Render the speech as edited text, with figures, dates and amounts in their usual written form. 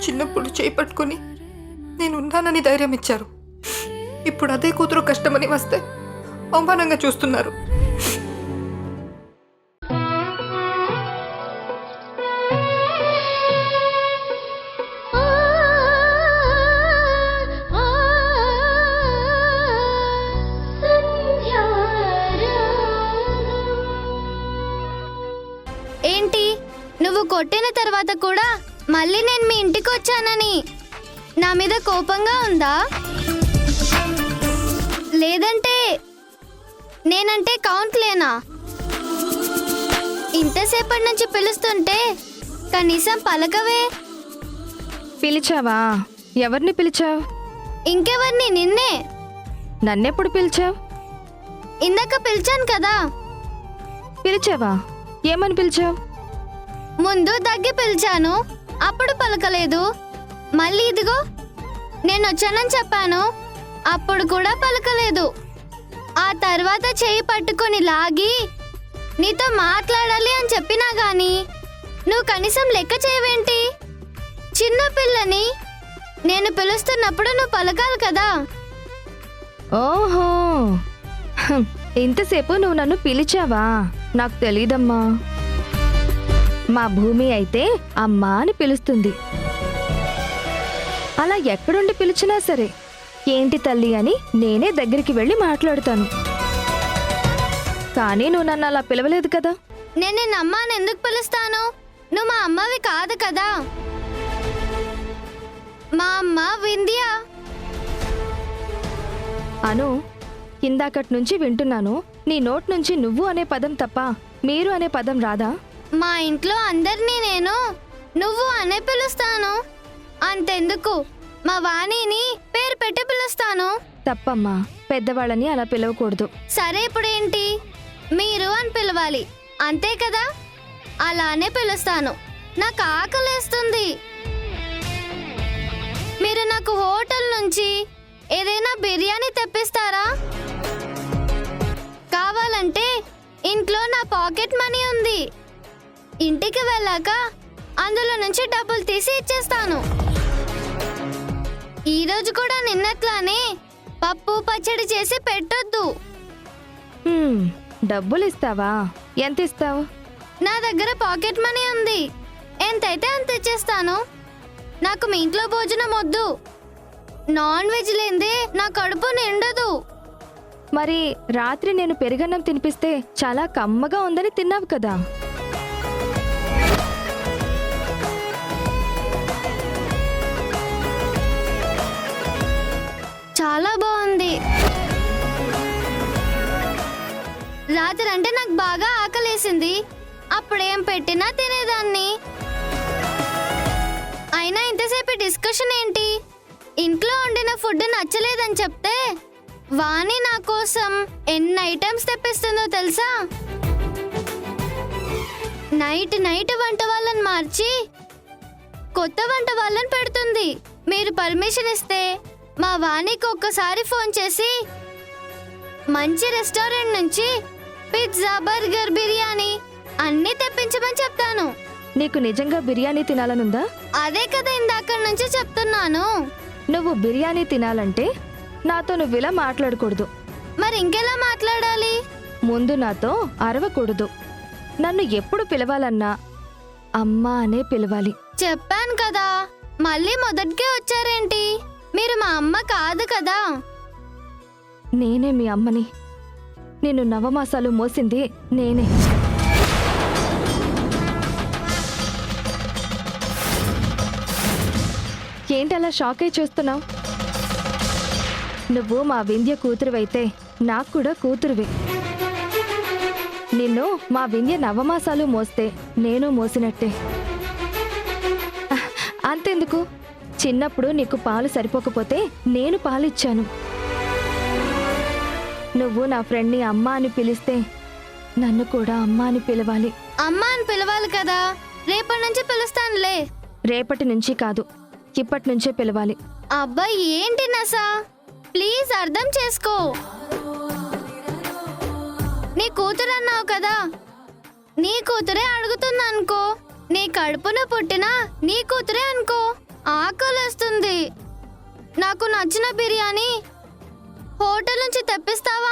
చిన్నప్పుడు చేయి పట్టుకుని నేను ఉన్నానని ధైర్యం ఇచ్చారు. ఇప్పుడు అదే కూతురు కష్టమని వస్తే అవమానంగా చూస్తున్నారు. ఏంటి, నువ్వు కొట్టిన తర్వాత కూడా మళ్ళీ నేను మీ ఇంటికి వచ్చానని నా మీద కోపంగా ఉందా? లేదంటే నేనంటే కౌంట్ లేనా? ఇంతసేపటి నుంచి పిలుస్తుంటే కనీసం పలకవే. పిలిచావా? ఎవరిని పిలిచావు? ఇంకెవరిని? నిన్నే. నన్నెప్పుడు పిలిచావు? ఇందాక పిలిచాను కదా. పిలిచావా? ఏమని పిలిచావు? ముందు దగ్గి పిలిచాను, అప్పుడు పలకలేదు. మళ్ళీ ఇదిగో నేను వచ్చానని చెప్పాను, అప్పుడు కూడా పలకలేదు. ఆ తర్వాత చేయి పట్టుకొని లాగి నీతో మాట్లాడాలి అని చెప్పినా గాని నువ్వు కనీసం లెక్క చేయవేంటి? చిన్న పిల్లని నేను పిలుస్తున్నప్పుడు నువ్వు పలకాలి కదా. ఓహో, ఇంతసేపు నువ్వు నన్ను పిలిచావా? నాకు తెలీదమ్మా. మా భూమి అయితే అమ్మా అని పిలుస్తుంది. అలా ఎక్కడుండి పిలిచినా సరే ఏంటి తల్లి అని నేనే దగ్గరికి వెళ్ళి మాట్లాడుతాను. కానీ నువ్వు నన్ను అలా పిలవలేదు కదా. నేను నిన్న అమ్మ అని ఎందుకు పిలుస్తాను? నువ్వు మా అమ్మవి కాదు కదా. మా అమ్మ వింధ్య. అను, ఇందాకటి నుంచి వింటున్నాను, నీ నోట్ నుంచి నువ్వు అనే పదం తప్ప మీరు అనే పదం రాదా? మా ఇంట్లో అందరినీ నేను నువ్వు అనే పిలుస్తాను. అంతెందుకు మా వాణిని పేరు పెట్టి పిలుస్తాను. తప్పమ్మా, పెద్దవాళ్ళని అలా పిలవకూడదు. సరే, ఇప్పుడేంటి? మీరు అని పిలవాలి, అంతే కదా. అలానే పిలుస్తాను. నాకు ఆకలేస్తుంది. మీరు నాకు హోటల్ నుంచి ఏదైనా బిర్యానీ తెప్పిస్తారా? కావాలంటే ఇంట్లో నా పాకెట్ మనీ ఉంది, ఇంటికి వెళ్ళాక అందులో నుంచి డబ్బులు తీసి ఇచ్చేస్తాను. ఈరోజు కూడా నిన్నట్లానే పప్పు పచ్చడి చేసి పెట్టొద్దు. డబ్బులు ఇస్తావా? ఎంత ఇస్తావు? నా దగ్గర పాకెట్ మనీ ఉంది, ఎంతైతే అంత ఇచ్చేస్తాను. నాకు మీ ఇంట్లో భోజనం వద్దు. నాన్ వెజ్ లేదే నా కడుపు నిండదు. మరి రాత్రి నేను పెరుగన్నం తినిపిస్తే చాలా కమ్మగా ఉందని తిన్నావు కదా. చాలా బాగుంది. రాత్రి అంటే నాకు బాగా ఆకలేసింది, అప్పుడేం పెట్టినా తినేదాన్ని. అయినా ఇంతసేపు డిస్కషన్ ఏంటి? ఇంట్లో వండిన ఫుడ్ నచ్చలేదని చెప్తే వాణి నా కోసం ఎన్ని ఐటమ్స్ తెప్పిస్తుందో తెలుసా? నైట్ వంట వాళ్ళని మార్చి కొత్త వంట వాళ్ళని పెడుతుంది. మీరు పర్మిషన్ ఇస్తే మా వాణికి ఒక్కసారి ఫోన్ చేసి మంచి రెస్టారెంట్ నుంచి పిజ్జా, బర్గర్, బిర్యానీ అన్నీ తెప్పించమని చెప్తాను. నీకు నిజంగా బిర్యానీ తినాలనుందా? అదే కదా ఇందాక నుంచి చెప్తున్నాను. నువ్వు బిర్యానీ తినాలంటే నాతో నువ్వు ఇలా మాట్లాడకూడదు. మరి ఇంకెలా మాట్లాడాలి? ముందు నాతో అరవకూడదు. నన్ను ఎప్పుడు పిలవాలన్నా అమ్మా అనే పిలవాలి. చెప్పాను కదా, మళ్ళీ మొదటికే వచ్చారేంటి? మీరు మా అమ్మ కాదు కదా. నేనే మీ అమ్మని. నిన్ను నవమాసాలు మోసింది నేనే. ఏంటలా షాక్ అయి చూస్తున్నావు? నువ్వు మా వింధ్య కూతురువైతే నాకు కూడా కూతురువే. నిన్ను మా వింధ్య నవమాసాలు మోస్తే నేను మోసినట్టే. అంతెందుకు, చిన్నప్పుడు నీకు పాలు సరిపోకపోతే నేను పాలిచ్చాను. నువ్వు నా ఫ్రెండ్ని అమ్మ అని పిలిస్తే నన్ను కూడా అమ్మ అని పిలవాలి. అమ్మ అని పిలవాలి కదా. రేపటి నుంచి పిలుస్తానులే. రేపటి నుంచి కాదు, ఇప్పటి నుంచే పిలవాలి. అబ్బాయి ఏంటి నసా? ప్లీజ్ అర్థం చేసుకో. నీ కూతురు అన్నావు కదా, నీ కూతురే అడుగుతుందనుకో. నీ కడుపున పుట్టినా నీ కూతురే అనుకో. ఆకలేస్తుంది. నాకు నచ్చిన బిర్యానీ హోటల్ నుంచి తెప్పిస్తావా